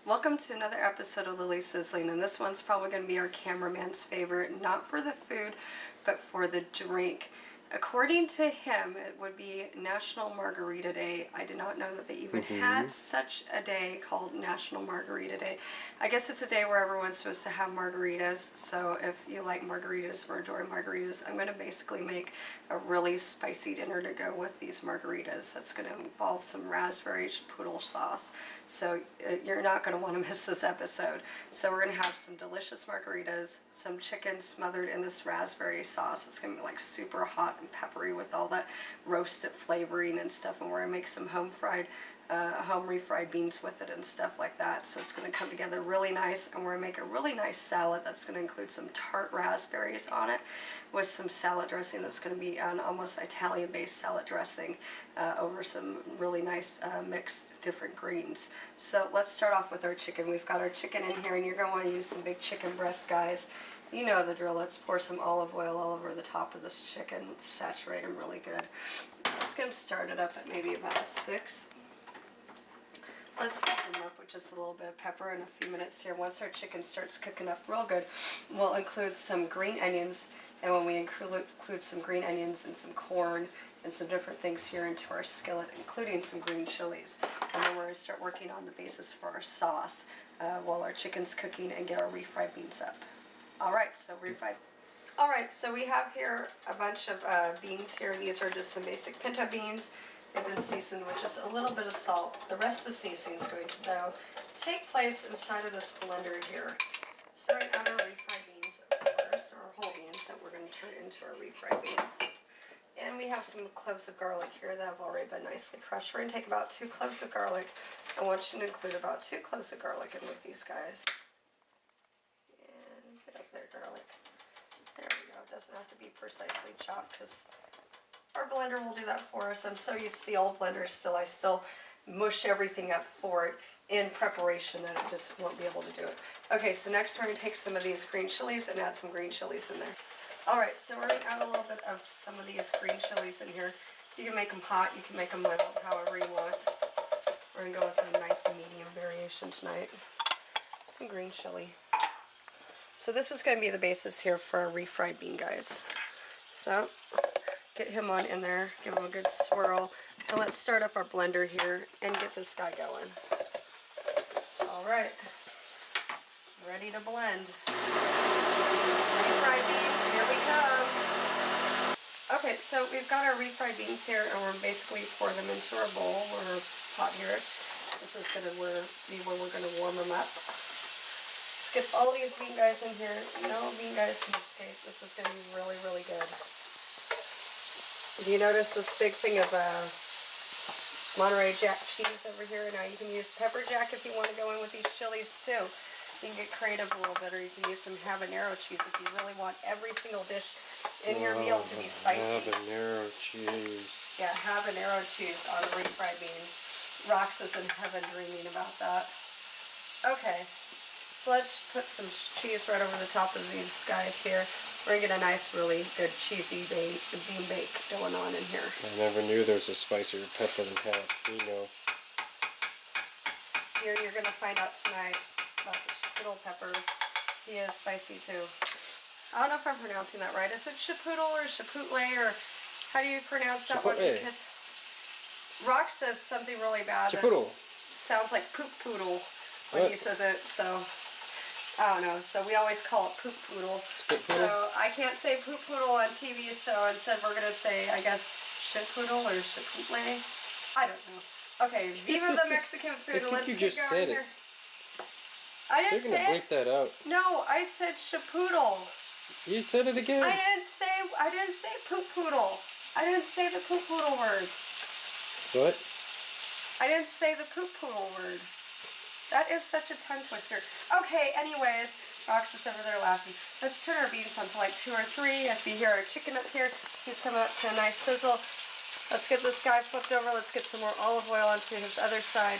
Welcome to another episode of Lily's Sizzling, and this one's probably going to be our cameraman's favorite, not for the food, but for the drink. According to him, it would be National Margarita Day. I did not know that they even had such a day called National Margarita Day. I guess it's a day where everyone's supposed to have margaritas, so if you like margaritas or enjoy margaritas, I'm going to basically make a really spicy dinner to go with these margaritas. That's going to involve some raspberry chipotle sauce, so you're not going to want to miss this episode. So we're going to have some delicious margaritas, some chicken smothered in this raspberry sauce. It's going to be like super hot and peppery with all that roasted flavoring and stuff, and we're gonna make some home refried beans with it and stuff like that. So it's gonna come together really nice, and we're gonna make a really nice salad that's gonna include some tart raspberries on it with some salad dressing that's gonna be an almost Italian based salad dressing over some really nice mixed different greens. So let's start off with our chicken. We've got our chicken in here, and you're gonna want to use some big chicken breast, guys. You know the drill. Let's pour some olive oil all over the top of this chicken. Let's saturate them really good. Let's get them started up at maybe about a 6. Let's season them up with just a little bit of pepper in a few minutes here. Once our chicken starts cooking up real good, we'll include some green onions. And when we include some green onions and some corn and some different things here into our skillet, including some green chilies. And then we're going to start working on the basis for our sauce while our chicken's cooking and get our refried beans up. Alright, so refried. Alright, so we have here a bunch of beans here. These are just some basic pinto beans. They've been seasoned with just a little bit of salt. The rest of the seasoning is going to now take place inside of this blender here. Starting out our refried beans, of course, or whole beans that we're going to turn into our refried beans. And we have some cloves of garlic here that have already been nicely crushed. We're going to take about 2 cloves of garlic. I want you to include about 2 cloves of garlic in with these guys. Get up there, garlic. There we go. It doesn't have to be precisely chopped because our blender will do that for us. I'm so used to the old blender still. I still mush everything up for it in preparation that it just won't be able to do it. Okay, so next we're going to take some of these green chilies and add some green chilies in there. Alright, so we're going to add a little bit of some of these green chilies in here. You can make them hot, you can make them mild, however you want. We're going to go with a nice medium variation tonight. Some green chili. So this is going to be the basis here for our refried bean, guys. So get him on in there, give him a good swirl, and let's start up our blender here and get this guy going. Alright, ready to blend. Refried beans, here we come. Okay, so we've got our refried beans here, and we're basically pour them into our bowl or pot here. This is going to be where we're going to warm them up. Skip all these bean guys in here. No bean guys can escape. This is going to be really, really good. Do you notice this big thing of Monterey Jack cheese over here? Now you can use pepper jack if you want to go in with these chilies too. You can get creative a little bit, or you can use some habanero cheese if you really want every single dish in your meal to be spicy. Habanero cheese. Yeah, habanero cheese on refried beans. Rox is in heaven dreaming about that. Okay. So let's put some cheese right over the top of these guys here. We're going to get a nice, really good cheesy bean bake going on in here. I never knew there was a spicier pepper than jalapeno. Here you're going to find out tonight about the chipotle pepper. He is spicy too. I don't know if I'm pronouncing that right. Is it chipotle or chipotle, or how do you pronounce that one? Because Rox says something really bad. Chipotle. Sounds like poop poodle when he says it, so I don't know. So we always call it poop poodle. So I can't say poop poodle on TV, so instead we're going to say, I guess, shit poodle or chipotle. I don't know. Okay, viva the Mexican food. I think you just said it. I didn't say it. They're going to bleep that out. No, I said chipotle. You said it again. I didn't say poop poodle. I didn't say the poop poodle word. What? I didn't say the poop poodle word. That is such a tongue twister. Okay, anyways, Rox is over there laughing. Let's turn our beans on to like 2 or 3. If you hear our chicken up here, he's coming up to a nice sizzle. Let's get this guy flipped over. Let's get some more olive oil onto his other side.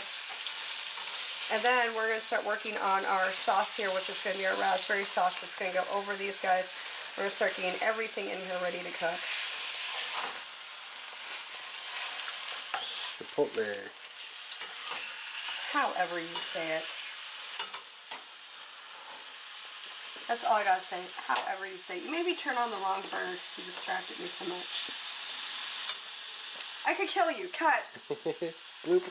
And then we're going to start working on our sauce here, which is going to be our raspberry sauce that's going to go over these guys. We're going to start getting everything in here ready to cook. Chipotle. However you say it. That's all I gotta say. However you say. You maybe turn on the wrong burner because you distracted me so much. I could kill you. Cut. Bloop.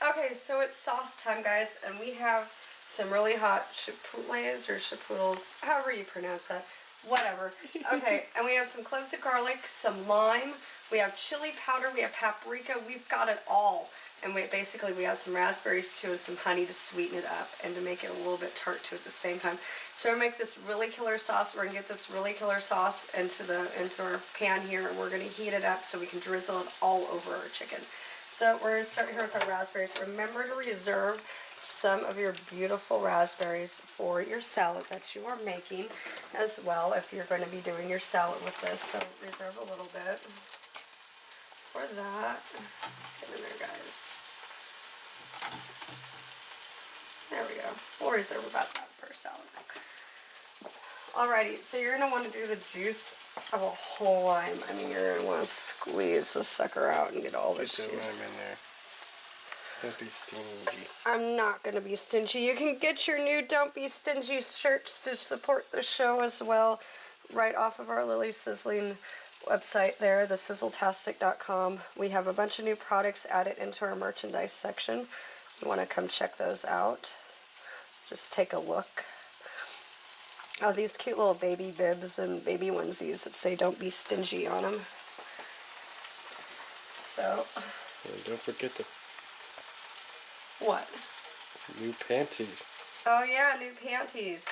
Okay, so it's sauce time, guys, and we have some really hot chipotles or chipoodles, however you pronounce that. Whatever. Okay, and we have some cloves of garlic, some lime, we have chili powder, we have paprika, we've got it all. And we have some raspberries too and some honey to sweeten it up and to make it a little bit tart too at the same time. So we're gonna make this really killer sauce. We're gonna get this really killer sauce into our pan here, and we're gonna heat it up so we can drizzle it all over our chicken. So we're gonna start here with our raspberries. Remember to reserve some of your beautiful raspberries for your salad that you are making as well if you're going to be doing your salad with this. So reserve a little bit for that. Get in there, guys. There we go. We'll reserve about that for salad. Alrighty, so you're going to want to do the juice of a whole lime. I mean, you're going to want to squeeze this sucker out and get all this juice. Get the lime in there. Don't be stingy. I'm not going to be stingy. You can get your new Don't Be Stingy shirts to support the show as well right off of our Lily Sizzling website there, the sizzletastic.com. We have a bunch of new products added into our merchandise section. You want to come check those out. Just take a look. Oh, these cute little baby bibs and baby onesies that say Don't Be Stingy on them. So. And don't forget the What? new panties. Oh yeah, new panties.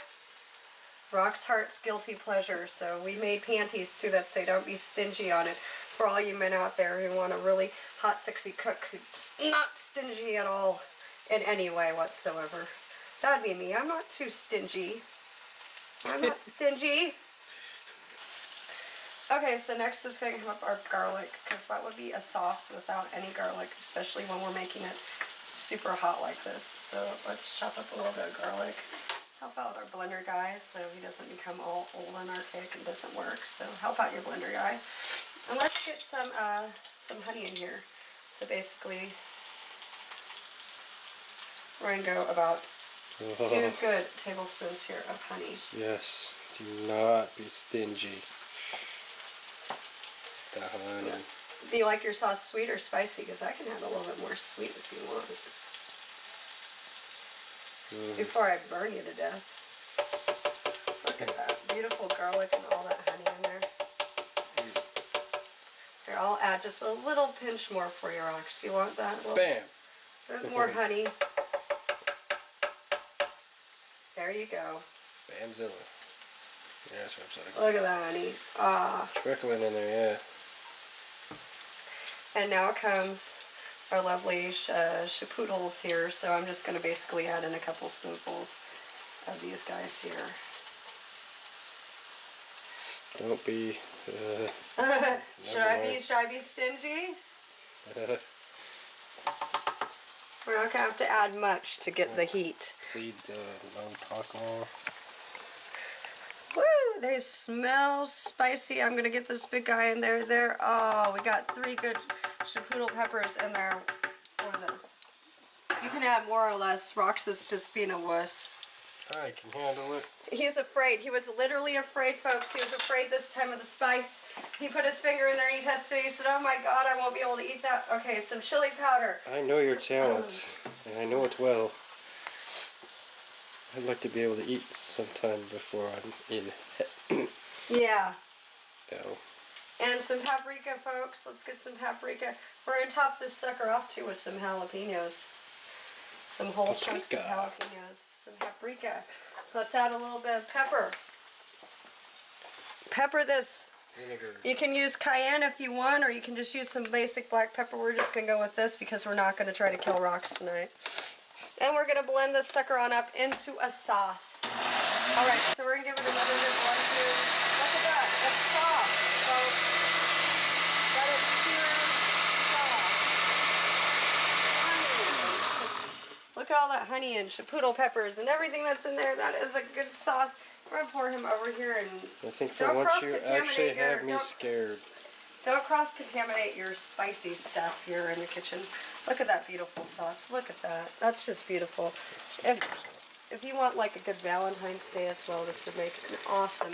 Rox Hart's guilty pleasure. So we made panties too that say Don't Be Stingy on it. For all you men out there who want a really hot, sexy cook who's not stingy at all in any way whatsoever. That'd be me. I'm not too stingy. I'm not stingy. Okay, so next is going to come up our garlic, because what would be a sauce without any garlic, especially when we're making it super hot like this. So let's chop up a little bit of garlic. Help out our blender guy so he doesn't become all old and archaic and doesn't work. So help out your blender guy. And let's get some honey in here. So basically, we're going to go about 2 good tablespoons here of honey. Yes, do not be stingy. The honey. Do you like your sauce sweet or spicy? Because I can add a little bit more sweet if you want. Before I burn you to death. Look at that. Beautiful garlic and all that honey in there. Here, I'll add just a little pinch more for you, Rox. You want that? Bam! A bit more honey. There you go. Bamzilla. Yeah, that's what I'm saying. Look at that, honey. Ah. Trickling in there, yeah. And now comes our lovely chipoodles here. So I'm just going to basically add in a couple spoonfuls of these guys here. Don't be. Should I be stingy? We're not going to have to add much to get the heat. Lead long talk more. Woo! They smell spicy. I'm going to get this big guy in there. Oh, we got 3 good chipotle peppers in there for this. You can add more or less. Rox is just being a wuss. I can handle it. He's afraid. He was literally afraid, folks. He was afraid this time of the spice. He put his finger in there and he tested it. He said, oh my God, I won't be able to eat that. Okay, some chili powder. I know your talent, and I know it well. I'd like to be able to eat sometime before I'm in Yeah. hell. And some paprika, folks. Let's get some paprika. We're going to top this sucker off, too, with some jalapenos. Some whole chunks of jalapenos. Some paprika. Let's add a little bit of pepper. Pepper this. Vinegar. You can use cayenne if you want, or you can just use some basic black pepper. We're just going to go with this because we're not going to try to kill Rox tonight. And we're going to blend this sucker on up into a sauce. Alright, so we're going to give it another good blend here. Look at that. It's soft, folks. That is pure soft. Honey. Look at all that honey and chipotle peppers and everything that's in there. That is a good sauce. We're going to pour him over here and I think for once you actually have me scared. Don't cross-contaminate your spicy stuff here in the kitchen. Look at that beautiful sauce. Look at that. That's just beautiful. If you want like a good Valentine's Day as well, this would make an awesome,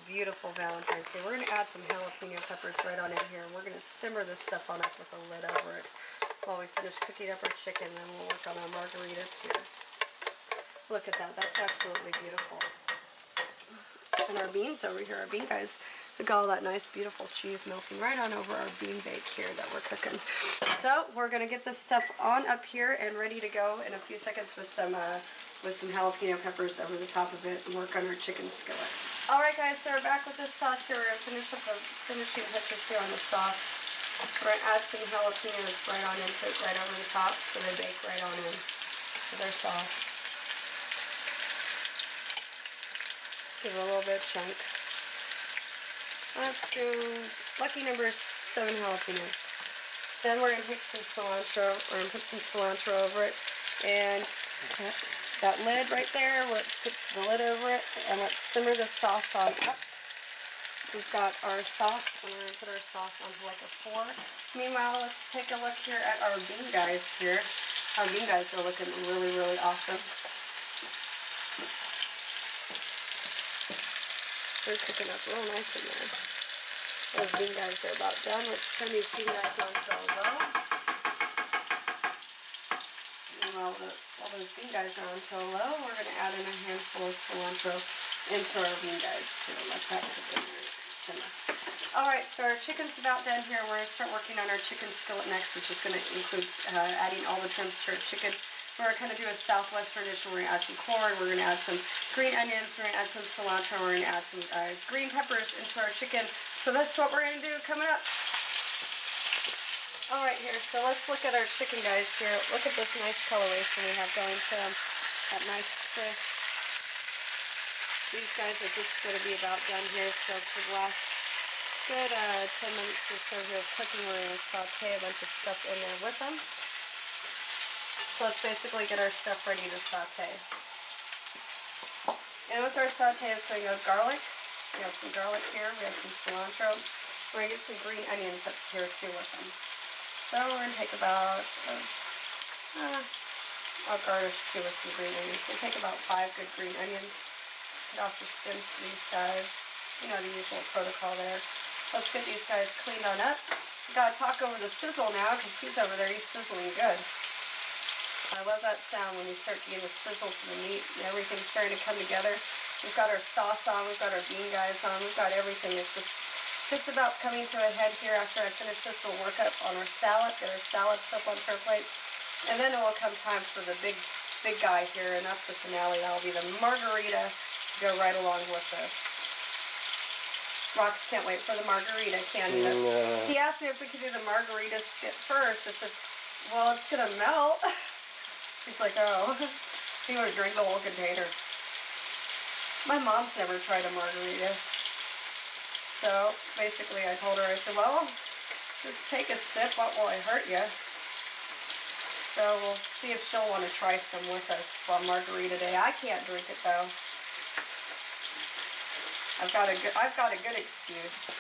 beautiful Valentine's Day. We're going to add some jalapeno peppers right on in here. And we're going to simmer this stuff on up with a lid over it while we finish cooking up our chicken. Then we'll work on our margaritas here. Look at that. That's absolutely beautiful. And our beans over here, our bean guys, we got all that nice, beautiful cheese melting right on over our bean bake here that we're cooking. So we're going to get this stuff on up here and ready to go in a few seconds with some jalapeno peppers over the top of it and work on our chicken skillet. Alright guys, so we're back with this sauce here. We're going to finish up the finishing touches here on the sauce. We're going to add some jalapenos right on into it, right over the top, so they bake right on in with our sauce. Give it a little bit of chunk. Let's do lucky number 7 jalapenos. Then we're going to take some cilantro. We're going to put some cilantro over it. And that lid right there, let's put the lid over it. And let's simmer the sauce on up. We've got our sauce. And we're going to put our sauce onto like a 4. Meanwhile, let's take a look here at our bean guys here. Our bean guys are looking really, really awesome. They're cooking up real nice in there. Those bean guys are about done. Let's turn these bean guys on to low. And while those bean guys are on to low, we're going to add in a handful of cilantro into our bean guys too. Let that cook in there, simmer. Alright, so our chicken's about done here. We're going to start working on our chicken skillet next, which is going to include adding all the trims to our chicken. We're going to do a southwestern dish. We're going to add some corn. We're going to add some green onions. We're going to add some cilantro. We're going to add some green peppers into our chicken. So that's what we're going to do coming up. All right, here. So let's look at our chicken, guys. Here, look at this nice coloration we have going to them. That nice crisp. These guys are just going to be about done here. So for the last good 10 minutes or so here of cooking, we're going to saute a bunch of stuff in there with them. So let's basically get our stuff ready to saute. And with our saute is going to go garlic. We have some garlic here. We have some cilantro. We're going to get some green onions up here too with them. So we're going to take about, I'll garnish too with some green onions. We'll take about 5 good green onions. Get off the stems to these guys. You know, the usual protocol there. Let's get these guys cleaned on up. We've got to talk over the sizzle now because he's over there. He's sizzling good. I love that sound when you start getting the sizzle to the meat and everything's starting to come together. We've got our sauce on, we've got our bean guys on, we've got everything. It's just about coming to a head here. After I finish this, we'll work up on our salad, get our salad stuff on our plates, and then it will come time for the big guy here, and that's the finale. That'll be the margarita to go right along with this. Rox can't wait for the margarita, can he? No. He asked me if we could do the margarita skit first. I said, well, it's gonna melt. He's like, oh, you want to drink the whole container. My mom's never tried a margarita. So basically I told her, I said, well, just take a sip. What will I hurt you? So we'll see if she'll want to try some with us on Margarita Day. I can't drink it though. I've got a good excuse.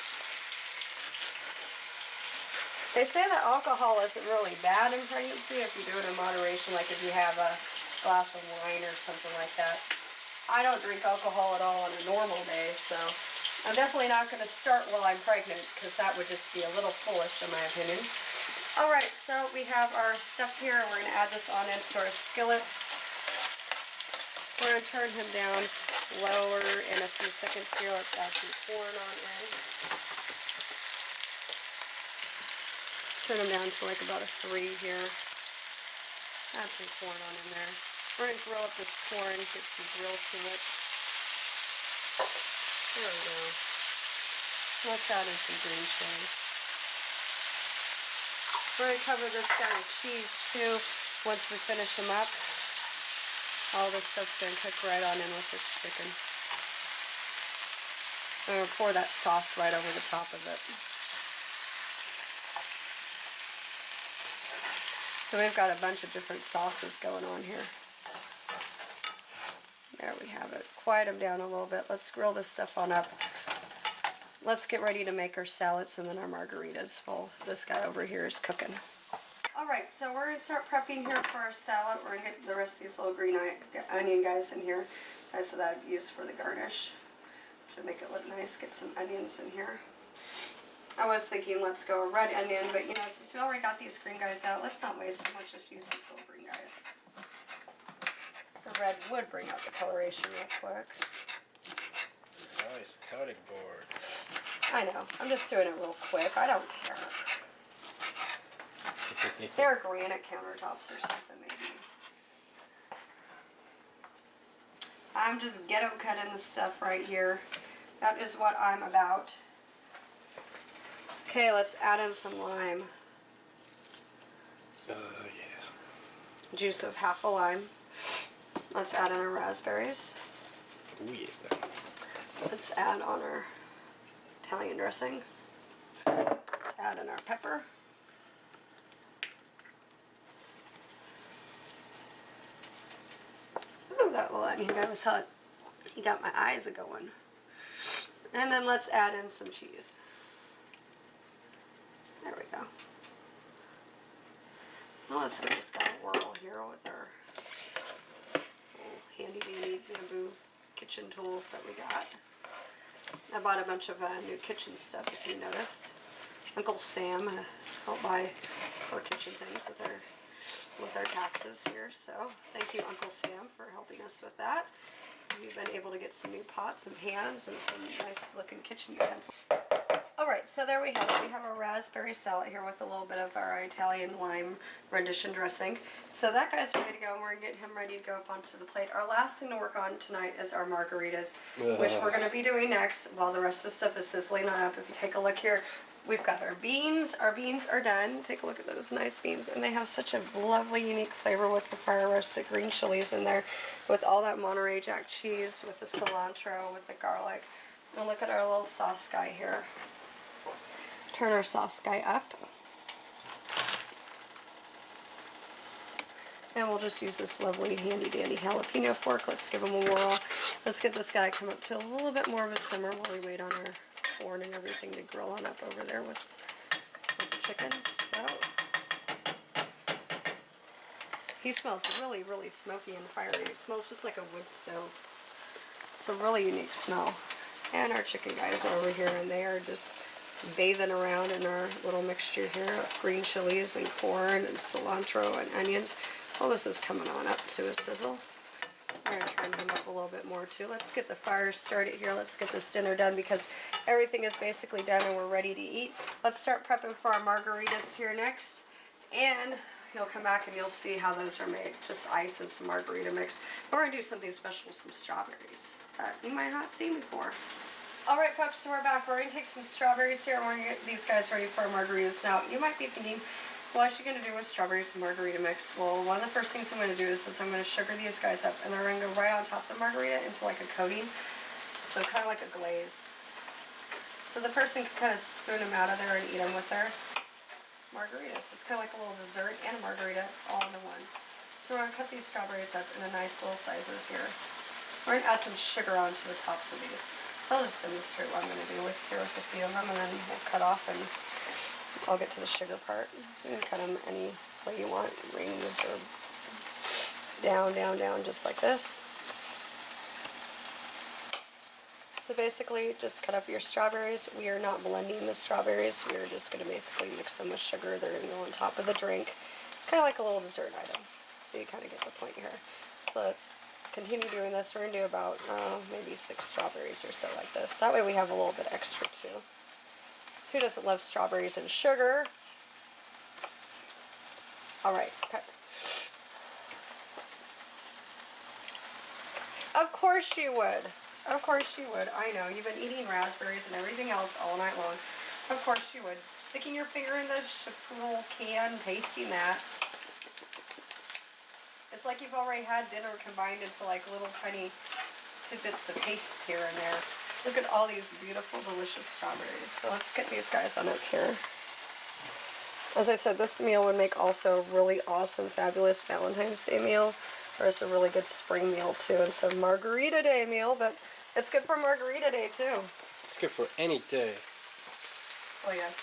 They say that alcohol isn't really bad in pregnancy if you do it in moderation, like if you have a glass of wine or something like that. I don't drink alcohol at all on a normal day, so I'm definitely not going to start while I'm pregnant because that would just be a little foolish in my opinion. Alright, so we have our stuff here and we're going to add this on into our skillet. We're going to turn him down lower in a few seconds here. Let's add some corn on in. Turn them down to like about a 3 here. Add some corn on in there. We're going to grill up this corn, get some grill to it. There we go. Let's add in some green chili. We're going to cover this down with cheese too once we finish them up. All this stuff's going to cook right on in with this chicken. I'm going to pour that sauce right over the top of it. So we've got a bunch of different sauces going on here. There we have it. Quiet them down a little bit. Let's grill this stuff on up. Let's get ready to make our salads and then our margaritas while this guy over here is cooking. Alright, so we're going to start prepping here for our salad. We're going to get the rest of these little green onion guys in here. Guys that I've used for the garnish. To make it look nice, get some onions in here. I was thinking let's go a red onion, but you know, since we already got these green guys out, let's not waste so much, just use these little green guys. The red would bring out the coloration real quick. Nice cutting board. I know, I'm just doing it real quick, I don't care. They're granite countertops or something maybe. I'm just ghetto cutting the stuff right here. That is what I'm about. Okay, let's add in some lime. Yeah. Juice of half a lime. Let's add in our raspberries. Oh yeah. Let's add on our Italian dressing. Let's add in our pepper. Ooh, that little onion guy was hot. He got my eyes a-going. And then let's add in some cheese. There we go. Now let's give this guy a whirl here with our little handy dandy bamboo kitchen tools that we got. I bought a bunch of new kitchen stuff, if you noticed. Uncle Sam helped buy our kitchen things with our taxes here, so thank you, Uncle Sam, for helping us with that. We've been able to get some new pots and pans and some nice looking kitchen utensils. Alright, so there we have it. We have our raspberry salad here with a little bit of our Italian lime rendition dressing. So that guy's ready to go, and we're going to get him ready to go up onto the plate. Our last thing to work on tonight is our margaritas, which we're going to be doing next while the rest of the stuff is sizzling on up. If you take a look here, we've got our beans. Our beans are done. Take a look at those nice beans, and they have such a lovely, unique flavor with the fire roasted green chilies in there, with all that Monterey Jack cheese, with the cilantro, with the garlic. And look at our little sauce guy here. Turn our sauce guy up. And we'll just use this lovely handy dandy jalapeno fork. Let's give him a whirl. Let's get this guy come up to a little bit more of a simmer while we wait on our corn and everything to grill on up over there with the chicken. So he smells really, really smoky and fiery. It smells just like a wood stove. It's a really unique smell. And our chicken guys are over here, and they are just bathing around in our little mixture here of green chilies and corn and cilantro and onions. All this is coming on up to a sizzle. We're going to turn him up a little bit more too. Let's get the fire started here. Let's get this dinner done because everything is basically done and we're ready to eat. Let's start prepping for our margaritas here next. And you'll come back and you'll see how those are made. Just ice and some margarita mix. We're going to do something special with some strawberries that you might not see before. Alright folks, so we're back. We're going to take some strawberries here and we're going to get these guys ready for our margaritas. Now, you might be thinking, what is she going to do with strawberries and margarita mix? Well, one of the first things I'm going to do is I'm going to sugar these guys up, and they're going to go right on top of the margarita into like a coating. So kind of like a glaze. So the person can kind of spoon them out of there and eat them with their margaritas. It's kind of like a little dessert and a margarita all into one. So we're going to cut these strawberries up in the nice little sizes here. We're going to add some sugar onto the tops of these. So I'll just demonstrate what I'm going to do with a few of them, and then we'll cut off and I'll get to the sugar part. You can cut them any way you want, rings or down, down, down, just like this. So basically, just cut up your strawberries. We are not blending the strawberries. We are just going to basically mix them with sugar. They're going to go on top of the drink, kind of like a little dessert item. So you kind of get the point here. So let's continue doing this. We're going to do about maybe 6 strawberries or so like this. That way we have a little bit extra too. So who doesn't love strawberries and sugar? Alright, cut. Of course you would. Of course you would. I know. You've been eating raspberries and everything else all night long. Of course you would. Sticking your finger in the Chipotle can, tasting that. It's like you've already had dinner combined into like little tiny tidbits of taste here and there. Look at all these beautiful, delicious strawberries. So let's get these guys on up here. As I said, this meal would make also a really awesome, fabulous Valentine's Day meal. Or it's a really good spring meal too. And some Margarita Day meal, but it's good for Margarita Day too. It's good for any day. Oh yes.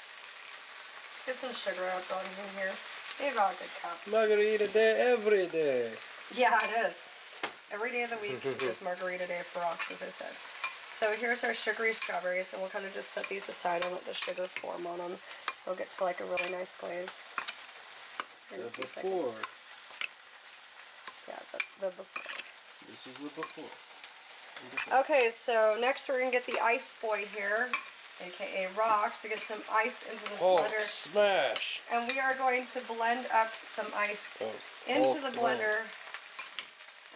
Let's get some sugar up on in here. They've got a good cup. Margarita day every day. Yeah, it is. Every day of the week is Margarita Day for Rox, as I said. So here's our sugary strawberries, and we'll kind of just set these aside and let the sugar form on them. They'll get to like a really nice glaze. In a few seconds. Before. Yeah, the before. This is the before. Okay, so next we're going to get the ice boy here, aka Rox, to get some ice into this blender. Smash! And we are going to blend up some ice into Hulk the blender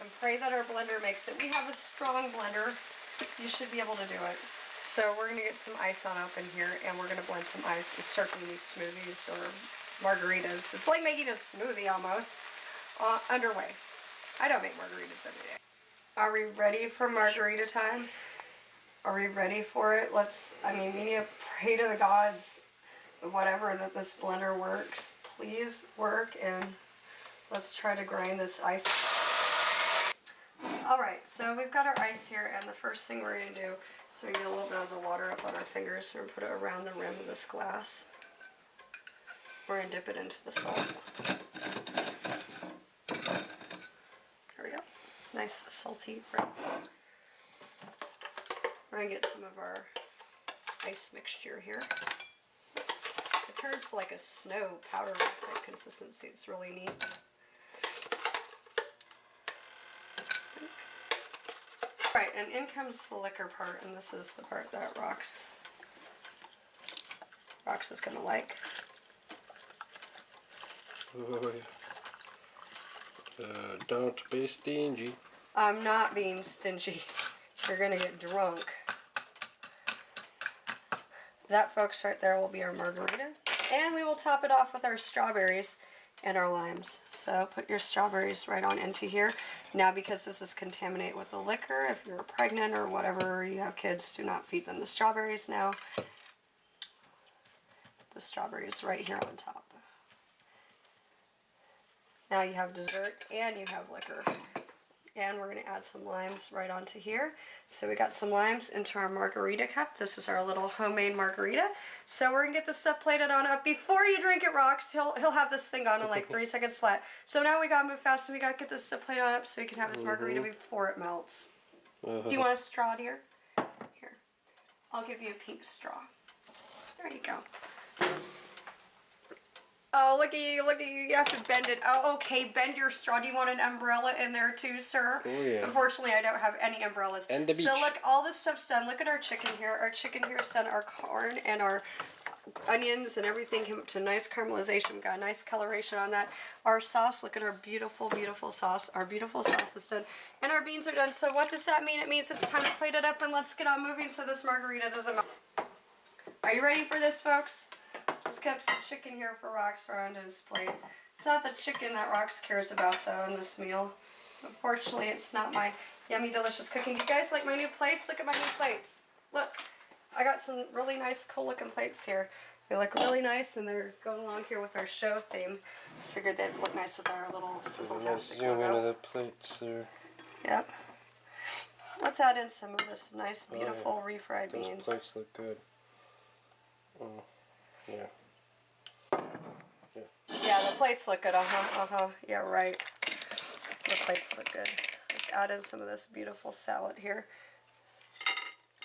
and pray that our blender makes it. We have a strong blender. You should be able to do it. So we're going to get some ice on up in here, and we're going to blend some ice to start making these smoothies or margaritas. It's like making a smoothie almost. Underway. I don't make margaritas every day. Are we ready for margarita time? Are we ready for it? We need to pray to the gods, whatever, that this blender works. Please work, and let's try to grind this ice. Alright, so we've got our ice here, and the first thing we're going to do is we get a little bit of the water up on our fingers, and we put it around the rim of this glass. We're going to dip it into the salt. There we go. Nice salty rim. We're going to get some of our ice mixture here. It turns like a snow powder type consistency. It's really neat. Alright, and in comes the liquor part, and this is the part that Rox is going to like. Oh, yeah. Don't be stingy. I'm not being stingy. You're going to get drunk. That, folks, right there will be our margarita. And we will top it off with our strawberries and our limes. So put your strawberries right on into here. Now, because this is contaminated with the liquor, if you're pregnant or whatever, you have kids, do not feed them the strawberries now. The strawberries right here on top. Now you have dessert and you have liquor. And we're going to add some limes right onto here. So we got some limes into our margarita cup. This is our little homemade margarita. So we're going to get this stuff plated on up. Before you drink it, Rox, he'll have this thing on in like 3 seconds flat. So now we got to move fast and we got to get this stuff plated on up so we can have this margarita before it melts. Do you want a straw, dear? Here. I'll give you a pink straw. There you go. Oh, look at you, you have to bend it. Oh, okay, bend your straw. Do you want an umbrella in there too, sir? Oh, yeah. Unfortunately, I don't have any umbrellas. And the beach. So look, all this stuff's done. Look at our chicken here. Our chicken here is done. Our corn and our onions and everything came up to nice caramelization. We got a nice coloration on that. Our sauce, look at our beautiful, beautiful sauce. Our beautiful sauce is done. And our beans are done. So what does that mean? It means it's time to plate it up and let's get on moving so this margarita doesn't melt. Are you ready for this, folks? Let's get some chicken here for Rox around his plate. It's not the chicken that Rox cares about, though, in this meal. Unfortunately, it's not my yummy, delicious cooking. Do you guys like my new plates? Look at my new plates. Look, I got some really nice, cool-looking plates here. They look really nice, and they're going along here with our show theme. Figured they'd look nice with our little sizzle-tastic zoom into the plates there. Yep. Let's add in some of this nice, beautiful refried beans. Those plates look good. Oh, yeah. Yeah, the plates look good. Yeah, right. The plates look good. Let's add in some of this beautiful salad here.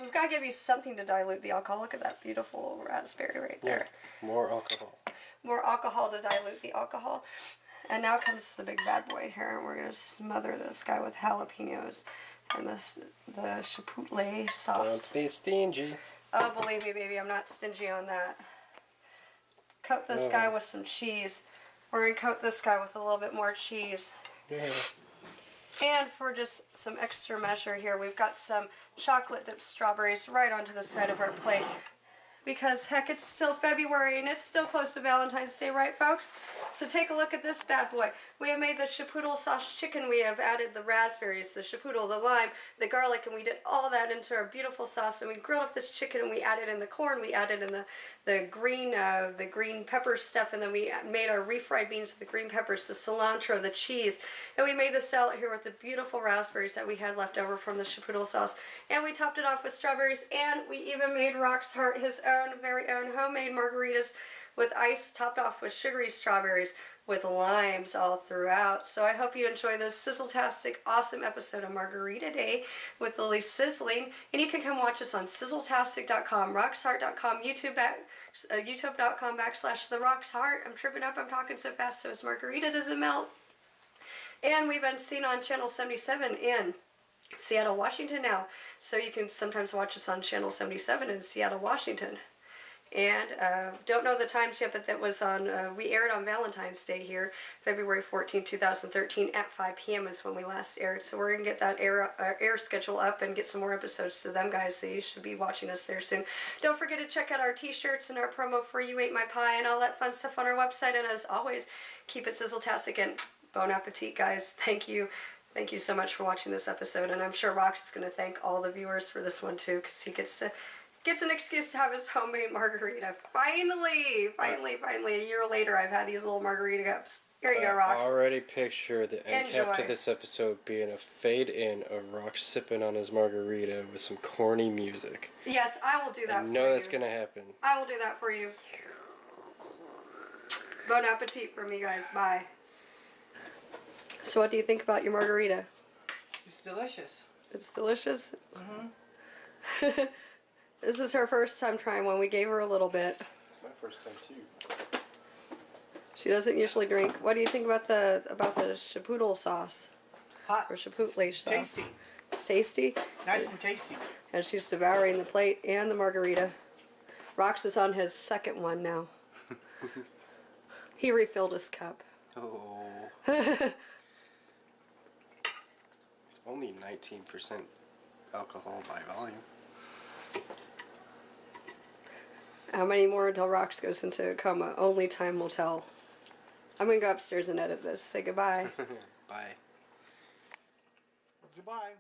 We've got to give you something to dilute the alcohol. Look at that beautiful raspberry right there. Yeah, more alcohol. More alcohol to dilute the alcohol. And now comes the big bad boy here. We're going to smother this guy with jalapenos and the Chipotle sauce. Don't be stingy. Oh, believe me, baby, I'm not stingy on that. Coat this guy with some cheese. We're going to coat this guy with a little bit more cheese. Yeah. And for just some extra measure here, we've got some chocolate dipped strawberries right onto the side of our plate. Because, heck, it's still February and it's still close to Valentine's Day, right, folks? So take a look at this bad boy. We have made the Chipotle sauce chicken. We have added the raspberries, the Chipotle, the lime, the garlic, and we did all that into our beautiful sauce. And we grilled up this chicken and we added in the corn. We added in the green pepper stuff, and then we made our refried beans with the green peppers, the cilantro, the cheese. And we made the salad here with the beautiful raspberries that we had left over from the Chipotle sauce. And we topped it off with strawberries, and we even made Rox Hart his own, very own homemade margaritas with ice topped off with sugary strawberries with limes all throughout. So I hope you enjoy this sizzle-tastic, awesome episode of Margarita Day with Lily Sizzling. And you can come watch us on sizzletastic.com, roxhart.com, youtube.com/the Rox Hart. I'm tripping up, I'm talking so fast so his margarita doesn't melt. And we've been seen on Channel 77 in Seattle, Washington now. So you can sometimes watch us on Channel 77 in Seattle, Washington. And don't know the times yet, but that was on, we aired on Valentine's Day here, February 14, 2013 at 5 p.m. is when we last aired. So we're going to get that air schedule up and get some more episodes to them guys, so you should be watching us there soon. Don't forget to check out our t-shirts and our promo for You Ate My Pie and all that fun stuff on our website. And as always, keep it sizzle-tastic and bon appetit, guys. Thank you. Thank you so much for watching this episode. And I'm sure Rox is going to thank all the viewers for this one too, because he gets an excuse to have his homemade margarita. Finally, a year later, I've had these little margarita cups. Here you go, Rox. I already picture the end cap Enjoy. to this episode being a fade in of Rox sipping on his margarita with some corny music. Yes, I will do that for you. I know that's gonna happen. I will do that for you. Bon appetit from me, guys. Bye. So what do you think about your margarita? It's delicious. It's delicious? Mm-hmm. This is her first time trying one. We gave her a little bit. It's my first time too. She doesn't usually drink. What do you think about the Chipotle sauce? Hot. Or Chipotle sauce? Tasty. It's tasty? Nice and tasty. And she's devouring the plate and the margarita. Rox is on his second one now. He refilled his cup. Oh. It's only 19% alcohol by volume. How many more until Rox goes into a coma? Only time will tell. I'm going to go upstairs and edit this. Say goodbye. Bye. Goodbye.